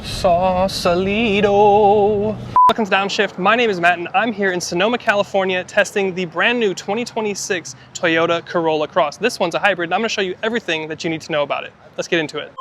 Sausalito. Welcome to Downshift. My name is Matt and I'm here in Sonoma, California testing the brand new 2026 Toyota Corolla Cross. This one's a hybrid and I'm going to show you everything that you need to know about it. Let's get into it.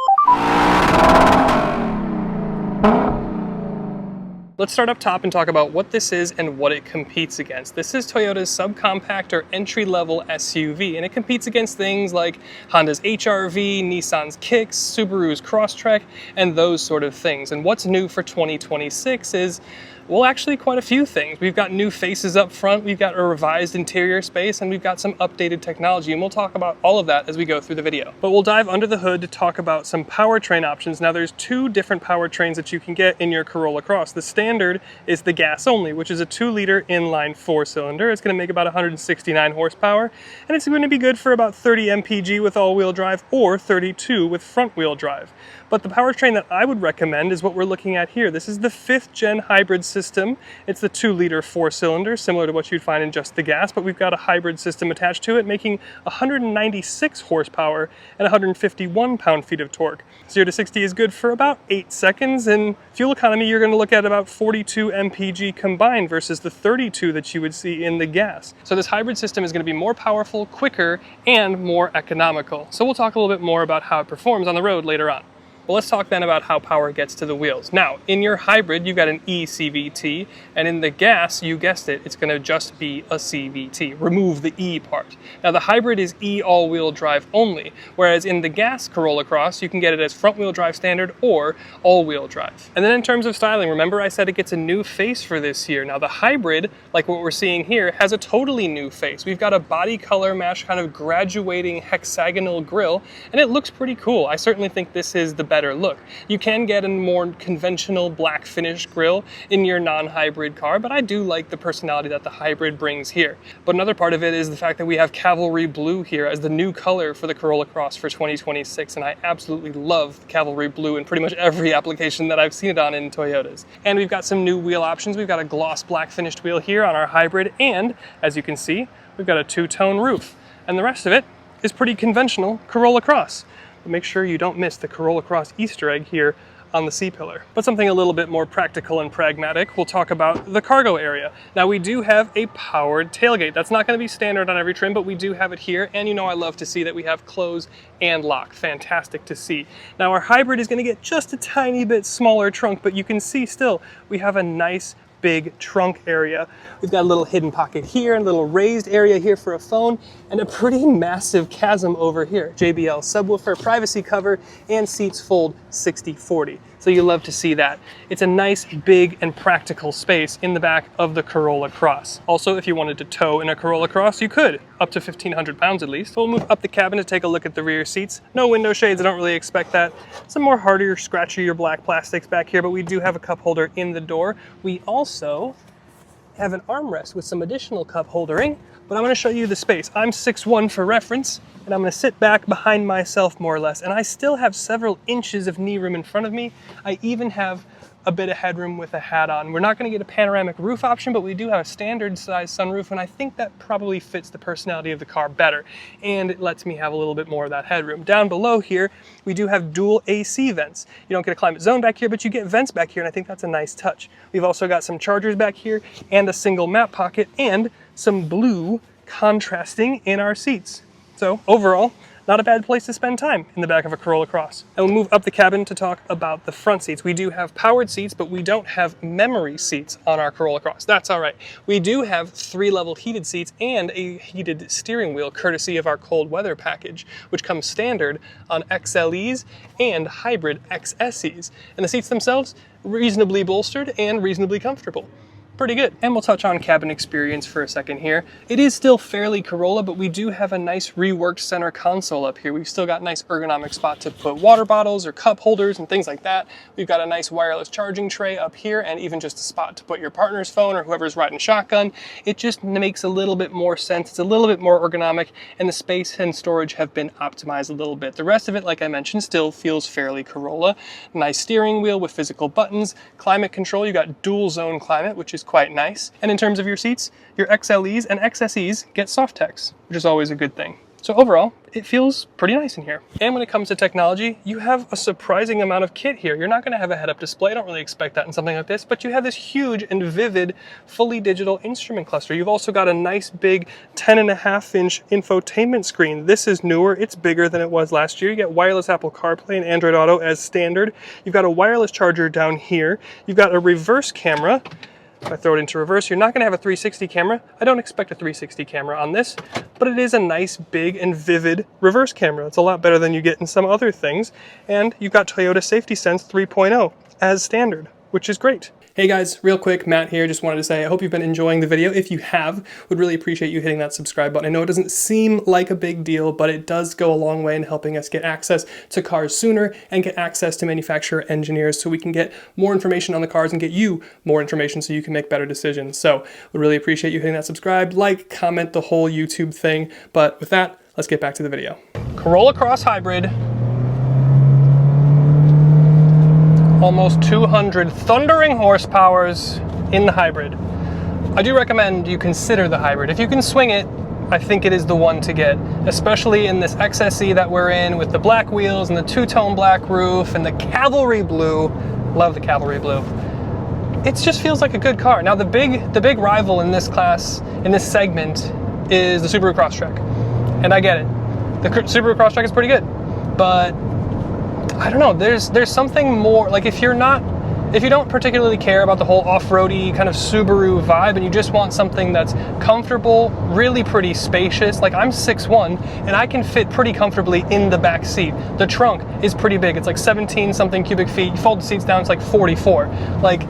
Let's start up top and talk about what this is and what it competes against. This is Toyota's subcompact or entry-level SUV, and it competes against things like Honda's HR-V, Nissan's Kicks, Subaru's Crosstrek, and those sort of things. And what's new for 2026 is, well, actually quite a few things. We've got new faces up front, we've got a revised interior space, and we've got some updated technology, and we'll talk about all of that as we go through the video. But we'll dive under the hood to talk about some powertrain options. Now there's two different powertrains that you can get in your Corolla Cross. The standard is the gas only, which is a 2-liter inline 4-cylinder. It's gonna make about 169 horsepower, and it's gonna be good for about 30 mpg with all-wheel drive or 32 with front-wheel drive. But the powertrain that I would recommend is what we're looking at here. This is the 5th-gen hybrid system. It's the 2-liter 4-cylinder, similar to what you'd find in just the gas, but we've got a hybrid system attached to it, making 196 horsepower and 151 pound-feet of torque. 0 to 60 is good for about 8 seconds, and fuel economy, you're gonna look at about 42 mpg combined versus the 32 that you would see in the gas. So this hybrid system is gonna be more powerful, quicker, and more economical. So we'll talk a little bit more about how it performs on the road later on. Well, let's talk then about how power gets to the wheels. Now, in your hybrid, you've got an eCVT, and in the gas, you guessed it, it's gonna just be a CVT. Remove the E part. Now, the hybrid is E all-wheel drive only, whereas in the gas Corolla Cross, you can get it as front-wheel drive standard or all-wheel drive. And then in terms of styling, remember I said it gets a new face for this year. Now, the hybrid, like what we're seeing here, has a totally new face. We've got a body color match, kind of graduating hexagonal grille, and it looks pretty cool. I certainly think this is the better look. You can get a more conventional black finish grille in your non-hybrid car, but I do like the personality that the hybrid brings here. But another part of it is the fact that we have Cavalry blue here as the new color for the Corolla Cross for 2026, and I absolutely love the Cavalry blue in pretty much every application that I've seen it on in Toyotas. And we've got some new wheel options. We've got a gloss black finished wheel here on our hybrid, and as you can see, we've got a 2-tone roof. And the rest of it is pretty conventional Corolla Cross. Make sure you don't miss the Corolla Cross Easter egg here on the C-pillar. But something a little bit more practical and pragmatic, we'll talk about the cargo area. Now we do have a powered tailgate. That's not going to be standard on every trim, but we do have it here, and you know I love to see that we have close and lock. Fantastic to see. Now our hybrid is going to get just a tiny bit smaller trunk, but you can see still we have a nice big trunk area. We've got a little hidden pocket here, a little raised area here for a phone, and a pretty massive chasm over here. JBL subwoofer, privacy cover, and seats fold 60/40. So you love to see that. It's a nice, big, and practical space in the back of the Corolla Cross. Also, if you wanted to tow in a Corolla Cross, you could, up to 1,500 pounds at least. We'll move up the cabin to take a look at the rear seats. No window shades, I don't really expect that. Some more harder, scratchier black plastics back here, but we do have a cup holder in the door. We also have an armrest with some additional cup holdering, but I'm gonna show you the space. I'm 6'1" for reference, and I'm gonna sit back behind myself more or less, and I still have several inches of knee room in front of me. I even have a bit of headroom with a hat on. We're not gonna get a panoramic roof option, but we do have a standard size sunroof, and I think that probably fits the personality of the car better, and it lets me have a little bit more of that headroom. Down below here, we do have dual AC vents. You don't get a climate zone back here, but you get vents back here, and I think that's a nice touch. We've also got some chargers back here, and a single map pocket, and some blue contrasting in our seats. So overall, not a bad place to spend time in the back of a Corolla Cross. And we'll move up the cabin to talk about the front seats. We do have powered seats, but we don't have memory seats on our Corolla Cross. That's all right. We do have 3-level heated seats and a heated steering wheel, courtesy of our cold weather package, which comes standard on XLEs and hybrid XSEs. And the seats themselves, reasonably bolstered and reasonably comfortable. Pretty good. And we'll touch on cabin experience for a second here. It is still fairly Corolla, but we do have a nice reworked center console up here. We've still got nice ergonomic spot to put water bottles or cup holders and things like that. We've got a nice wireless charging tray up here, and even just a spot to put your partner's phone or whoever's riding shotgun. It just makes a little bit more sense. It's a little bit more ergonomic, and the space and storage have been optimized a little bit. The rest of it, like I mentioned, still feels fairly Corolla. Nice steering wheel with physical buttons. Climate control, you got dual zone climate, which is quite nice. And in terms of your seats, your XLEs and XSEs get Softex, which is always a good thing. So overall, it feels pretty nice in here. And when it comes to technology, you have a surprising amount of kit here. You're not gonna have a head-up display. I don't really expect that in something like this, but you have this huge and vivid, fully digital instrument cluster. You've also got a nice big 10.5-inch infotainment screen. This is newer, it's bigger than it was last year. You get wireless Apple CarPlay and Android Auto as standard. You've got a wireless charger down here. You've got a reverse camera. If I throw it into reverse, you're not going to have a 360 camera. I don't expect a 360 camera on this, but it is a nice, big, and vivid reverse camera. It's a lot better than you get in some other things. And you've got Toyota Safety Sense 3.0 as standard, which is great. Hey guys, real quick, Matt here. Just wanted to say I hope you've been enjoying the video. If you have, would really appreciate you hitting that subscribe button. I know it doesn't seem like a big deal, but it does go a long way in helping us get access to cars sooner and get access to manufacturer engineers so we can get more information on the cars and get you more information so you can make better decisions. So would really appreciate you hitting that subscribe, like, comment, the whole YouTube thing. But with that, let's get back to the video. Corolla Cross Hybrid. Almost 200 thundering horsepowers in the hybrid. I do recommend you consider the hybrid. If you can swing it, I think it is the one to get, especially in this XSE that we're in with the black wheels and the two-tone black roof and the Cavalry blue. Love the Cavalry blue. It just feels like a good car. Now the big rival in this class, in this segment, is the Subaru Crosstrek. And I get it. The Subaru Crosstrek is pretty good, but I don't know, there's something more, like if you don't particularly care about the whole off-roady kind of Subaru vibe and you just want something that's comfortable, really pretty spacious, like I'm 6'1", and I can fit pretty comfortably in the back seat. The trunk is pretty big, it's like 17 something cubic feet, you fold the seats down, it's like 44. Like,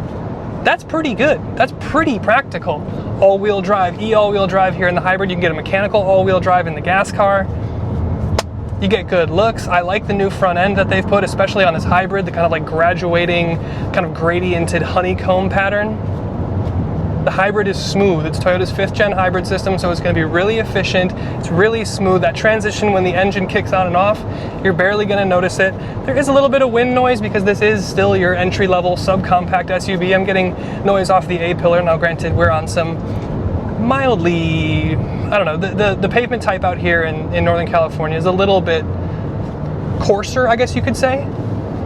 that's pretty good, that's pretty practical. All-wheel drive, all-wheel drive here in the hybrid, you can get a mechanical all-wheel drive in the gas car. You get good looks. I like the new front end that they've put, especially on this hybrid, the kind of like graduating, kind of gradiented honeycomb pattern. The hybrid is smooth. It's Toyota's 5th gen hybrid system, so it's going to be really efficient. It's really smooth. That transition when the engine kicks on and off, you're barely going to notice it. There is a little bit of wind noise because this is still your entry-level subcompact SUV. I'm getting noise off the A-pillar. Now granted, we're on some mildly, I don't know, the pavement type out here in Northern California is a little bit coarser, I guess you could say.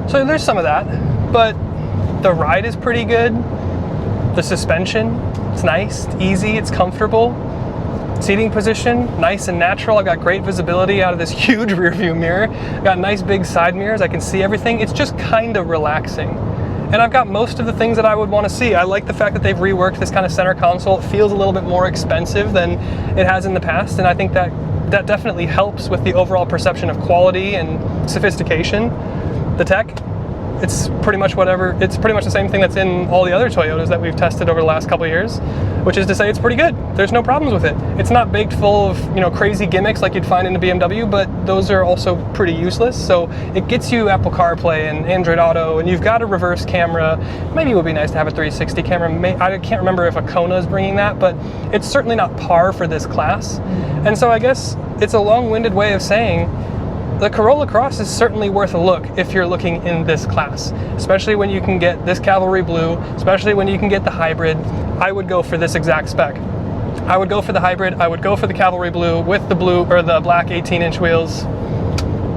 So there's some of that, but the ride is pretty good. The suspension, it's nice, it's easy, it's comfortable. Seating position, nice and natural. I've got great visibility out of this huge rear view mirror. I've got nice big side mirrors, I can see everything. It's just kind of relaxing. And I've got most of the things that I would want to see. I like the fact that they've reworked this kind of center console. It feels a little bit more expensive than it has in the past, and I think that definitely helps with the overall perception of quality and sophistication. The tech, it's pretty much the same thing that's in all the other Toyotas that we've tested over the last couple of years, which is to say it's pretty good. There's no problems with it. It's not baked full of, you know, crazy gimmicks like you'd find in a BMW, but those are also pretty useless. So it gets you Apple CarPlay and Android Auto, and you've got a reverse camera. Maybe it would be nice to have a 360 camera. I can't remember if a Kona is bringing that, but it's certainly not par for this class. And so I guess it's a long-winded way of saying the Corolla Cross is certainly worth a look if you're looking in this class, especially when you can get this Cavalry blue, especially when you can get the hybrid. I would go for this exact spec. I would go for the hybrid, I would go for the Cavalry blue with the blue or the black 18-inch wheels.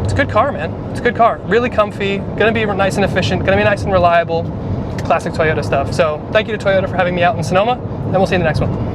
It's a good car, man. It's a good car. Really comfy, gonna be nice and efficient, gonna be nice and reliable. Classic Toyota stuff. So thank you to Toyota for having me out in Sonoma, and we'll see you in the next one.